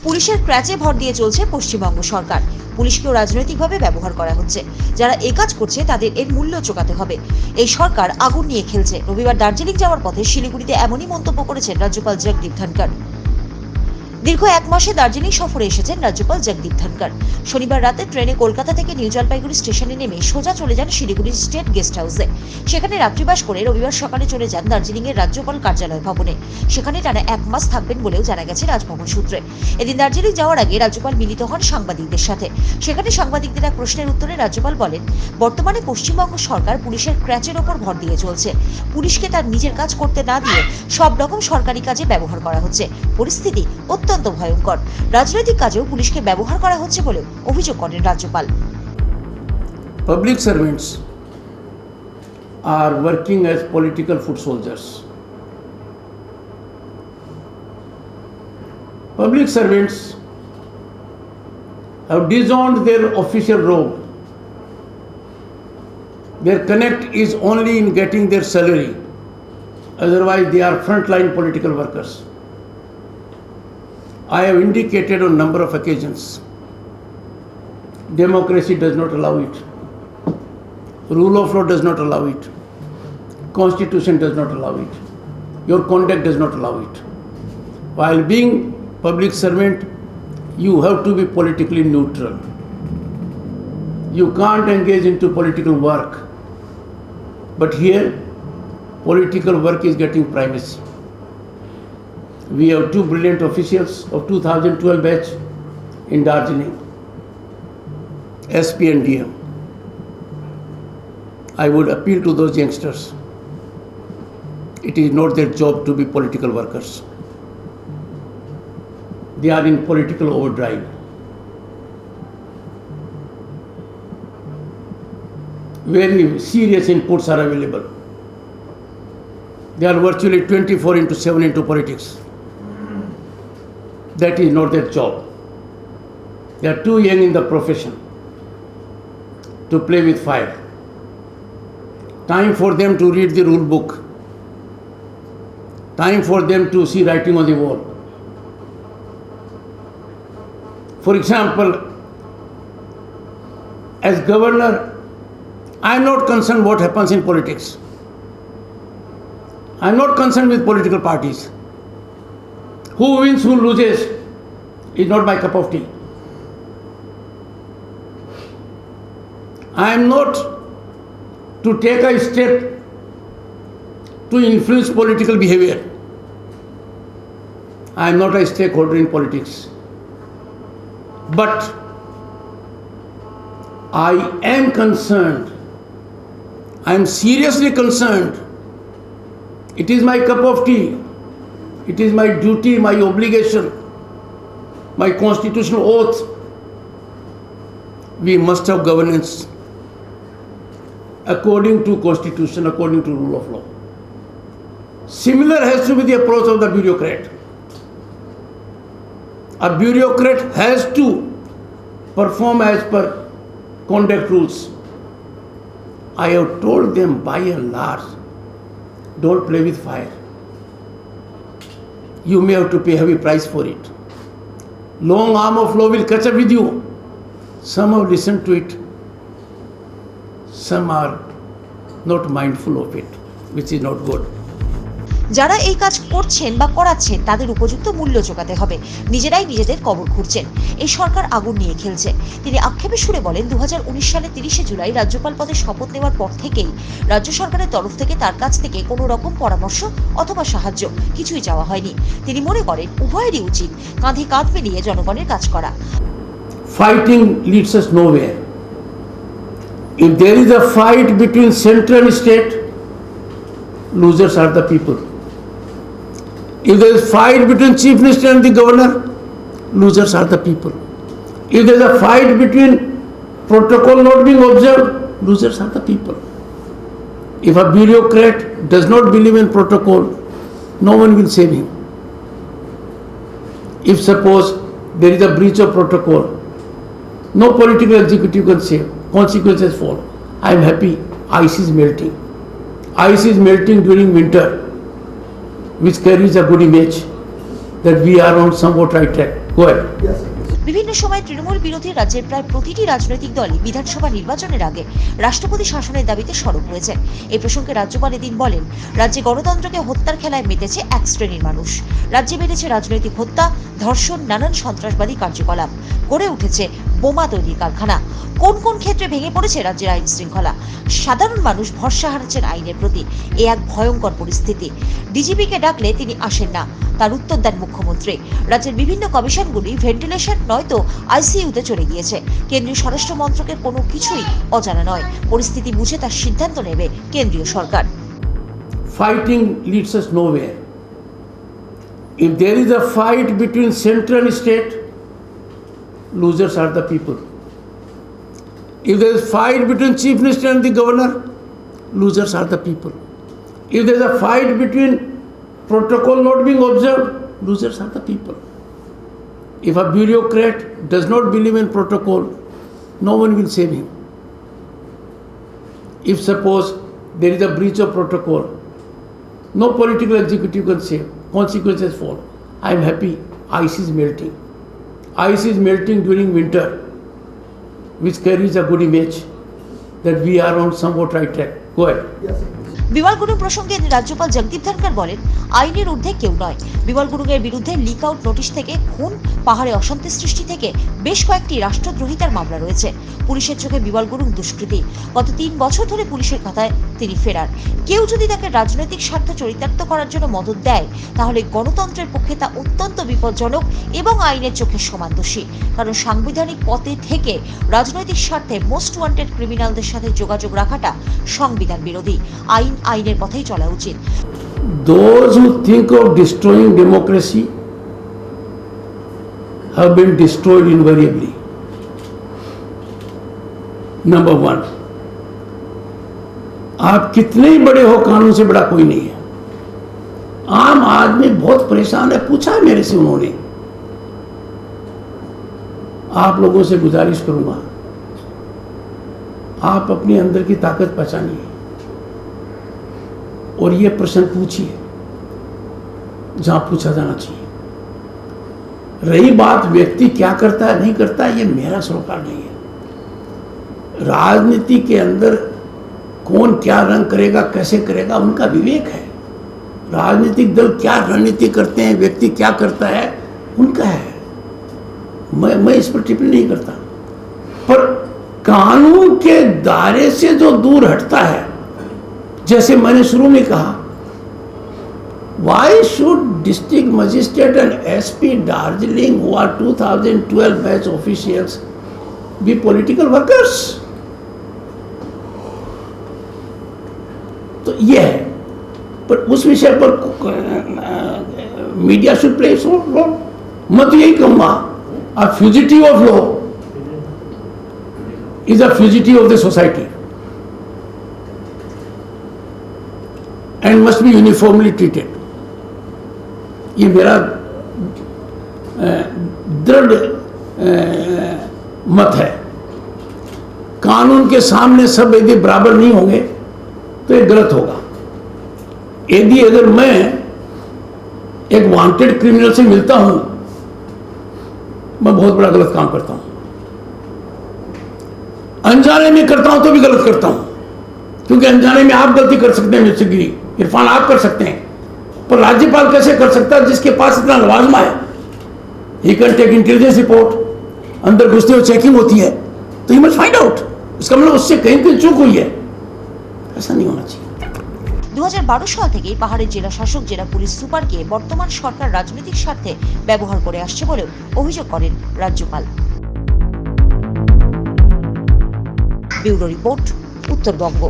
পুলিশের ক্র্যাচে ভর দিয়ে চলছে পশ্চিমবঙ্গ সরকার। পুলিশকেও রাজনৈতিকভাবে ব্যবহার করা হচ্ছে। যারা এই কাজ করছে তাদের এর মূল্য চোকাতে হবে। এই সরকার আগুন নিয়ে খেলছে। রবিবার দার্জিলিং যাওয়ার পথে শিলিগুড়িতে এমনই মন্তব্য করেছেন রাজ্যপাল জগদীপ ধনখড়। দীর্ঘ এক মাসে দার্জিলিং সফরে এসেছেন রাজ্যপাল জগদীপ ধনখড়। শনিবার রাতে ট্রেনে কলকাতা থেকে নিউ জলপাইগুড়ি স্টেশনে নেমে সোজা চলে যান শিলিগুড়ি স্টেট গেস্ট হাউসে। সেখানে রাত্রিবাস করে রবিবার সকালে চলে যান দার্জিলিং এর রাজ্যপাল কার্যালয় ভবনে। সেখানে টানা এক মাস থাকবেন বলেও জানা গেছে রাজভবন সূত্রে। এদিন দার্জিলিং যাওয়ার আগে রাজ্যপাল মিলিত হন সাংবাদিকদের সাথে। সেখানে সাংবাদিকদের এক প্রশ্নের উত্তরে রাজ্যপাল বলেন, বর্তমানে পশ্চিমবঙ্গ সরকার পুলিশের ক্র্যাচের ওপর ভর দিয়ে চলছে। পুলিশকে তার নিজের কাজ করতে না দিয়ে সব রকম সরকারি কাজে ব্যবহার করা হচ্ছে। পরিস্থিতি অত্যন্ত ভয়ঙ্কর। রাজনৈতিক কাজেও পুলিশকে ব্যবহার করা হচ্ছে বলে অভিযোগ করেন রাজ্যপাল। Public servants are working as political foot soldiers. Public servants have disowned their official robe. Their connect is only in getting their salary. Otherwise, they are frontline political workers. I have indicated on a number of occasions, democracy does not allow it. Rule of law does not allow it. Constitution does not allow it. Your conduct does not allow it. While being public servant, you have to be politically neutral. You can't engage into political work. But here, political work is getting primacy. We have two brilliant officials of 2012 batch in Darjeeling, SP and DM. I would appeal to those youngsters. It is not their job to be political workers. They are in political overdrive. Very serious inputs are available. They are virtually 24/7 into politics. That is not their job. They are too young in the profession to play with fire. Time for them to read the rule book. Time for them to see writing on the wall. For example, as governor, I am not concerned what happens in politics. I am not concerned with political parties. Who wins, who loses is not my cup of tea. I am not to take a step to influence political behavior. I am not a stakeholder in politics. But I am concerned. I am seriously concerned. It is my cup of tea. It is my duty, my obligation, my constitutional oath. We must have governance according to constitution, according to rule of law. Similar has to be the approach of the bureaucrat. A bureaucrat has to perform as per conduct rules. I have told them by and large, don't play with fire. You may have to pay heavy price for it. Long arm of law will catch up with you. Some have listened to it. Some are not mindful of it, which is not good. যারা এই কাজ করছেন বা করাচ্ছেন তাদের উপযুক্ত মূল্য চোকাতে হবে। নিজেরাই নিজেদের কবর খুঁড়ছেন। এই সরকার আগুন নিয়ে খেলছে। তিনি আক্ষেপের সুরে বলেন, 2019 সালে 30শে জুলাই রাজ্যপাল পদে শপথ নেওয়ার পর থেকেই রাজ্য সরকারের তরফ থেকে তার কাছ থেকে কোনো রকম পরামর্শ অথবা সাহায্য কিছুই চাওয়া হয়নি। তিনি মনে করেন উভয়েরই উচিত কাঁধে কাঁধ মিলিয়ে জনগণের কাজ করা। Fighting leads us nowhere. If there is a fight between central and state, losers are the people. If there is a fight between chief minister and the governor, losers are the people. If there is a fight between protocol not being observed, losers are the people. If a bureaucrat does not believe in protocol, no one will save him. If suppose there is a breach of protocol, no political executive can save. Consequences fall. I am happy ice is melting. Ice is melting during winter, which carries a good image that we are on somewhat right track. Go ahead. বিভিন্ন সময় তৃণমূল বিরোধী রাজ্যের প্রায় প্রতিটি রাজনৈতিক দলই বিধানসভা নির্বাচনের আগে রাষ্ট্রপতি শাসনের দাবিতে সরব হয়েছে। এই প্রসঙ্গে রাজ্যপাল এদিন বলেন, রাজ্যে গণতন্ত্রকে হত্যার খেলায় মেতেছে এক শ্রেণীর মানুষ। রাজ্যে বেড়েছে রাজনৈতিক হত্যা, ধর্ষণ, নানান সন্ত্রাসবাদী কার্যকলাপ, গড়ে উঠেছে বোমা তৈরির কারখানা। কোন কোন ক্ষেত্রে ভেঙে পড়েছে রাজ্যের আইন শৃঙ্খলা? সাধারণ মানুষ ভরসা হারাচ্ছেন আইনের প্রতি। এ এক ভয়ঙ্কর পরিস্থিতি। ডিজিপিকে ডাকলে তিনি আসেন না, তার উত্তর দেন মুখ্যমন্ত্রী। রাজ্যের বিভিন্ন কমিশনগুলি ভেন্টিলেশন নয়তো আইসিইউতে চলে গিয়েছে। কেন্দ্রীয় স্বরাষ্ট্র মন্ত্রকের কোনো কিছুই অজানা নয়। পরিস্থিতি বুঝে তার সিদ্ধান্ত নেবে কেন্দ্রীয় সরকার। Fighting leads us nowhere. If there is a fight between central and state, losers are the people. If there is a fight between chief minister and the governor, losers are the people. If there is a fight between protocol not being observed, losers are the people. If a bureaucrat does not believe in protocol, no one will save him. If suppose there is a breach of protocol, no political executive can save. Consequences fall. I am happy. Ice is melting. Ice is melting during winter, which carries a good image that we are on somewhat right track. Go ahead. Bimal Gurung প্রসঙ্গে রাজ্যপাল জগদীপ ধনখড় বলেন, আইনের ঊর্ধ্বে কেউ নয়। বিমল গুরুংয়ের বিরুদ্ধে leak out notice থেকে খুন, পাহাড়ে অশান্তি সৃষ্টি থেকে বেশ কয়েকটি রাষ্ট্রদ্রোহিতার মামলা রয়েছে। পুলিশের চোখে বিমল গুরুং দুষ্কৃতী। গত 3 বছর ধরে পুলিশের খাতায় তিনি ফেরার। কেউ যদি তাকে রাজনৈতিক স্বার্থ চরিতার্থ করার জন্য মদত দেয়, তাহলে গণতন্ত্রের পক্ষে তা অত্যন্ত বিপজ্জনক এবং আইনের চোখে সমান দোষী। কারণ সাংবিধানিক পথে থেকে রাজনৈতিক স্বার্থে মোস্ট ওয়ান্টেড ক্রিমিনালদের সাথে যোগাযোগ রাখাটা সংবিধান বিরোধী। আইনের পথেই চলা উচিত। Those who think of destroying democracy have been destroyed invariably. Number one, आप कितने ही बड़े हो, कानून से बड़ा कोई नहीं है। आम आदमी बहुत परेशान है, पूछा है मेरे से उन्होंने। आप लोगों से गुजारिश करूंगा, आप अपने अंदर की ताकत पहचानिए और ये प्रश्न पूछिए जहां पूछा जाना चाहिए। रही बात व्यक्ति क्या करता है नहीं करता है, ये मेरा सरोकार नहीं है। राजनीति के अंदर कौन क्या रंग करेगा, कैसे करेगा, उनका विवेक है। राजनीतिक दल क्या रणनीति करते हैं, व्यक्ति क्या करता है, उनका है। मैं इस पर टिप्पणी नहीं करता। पर कानून के दायरे से जो दूर हटता है, जैसे मैंने शुरू में कहा, why should district magistrate and SP Darjeeling, who are 2012 batch officials, be political workers? तो ये है। पर उस विषय पर media should play its role. मैं तो यही कहूंगा, a fugitive of law is a fugitive of the society and must be uniformly treated. ये मेरा दृढ़ मत है। कानून के सामने सब यदि बराबर नहीं होंगे तो ये गलत होगा। यदि अगर मैं एक वांटेड क्रिमिनल से मिलता हूं, मैं बहुत बड़ा गलत काम करता हूं। अनजाने में करता हूं तो भी गलत करता हूं, क्योंकि अनजाने में आप गलती कर सकते हैं, मिस्टर गिरी, इरफान आप कर सकते हैं, पर राज्यपाल कैसे कर सकता है जिसके पास इतना लवाजमा है? He can take intelligence report, अंदर घुसते हुए चेकिंग होती है, तो ही मस्ट फाइंड आउट। इसका मतलब उससे कहीं कोई चूक हुई है, ऐसा नहीं होना चाहिए। 2012 সাল থেকেই পাহাড়ের জেলা শাসক জেলা পুলিশ সুপারকে বর্তমান সরকার রাজনৈতিক স্বার্থে ব্যবহার করে আসছে বলেও অভিযোগ করেন রাজ্যপাল। Bureau report, Uttarbanga.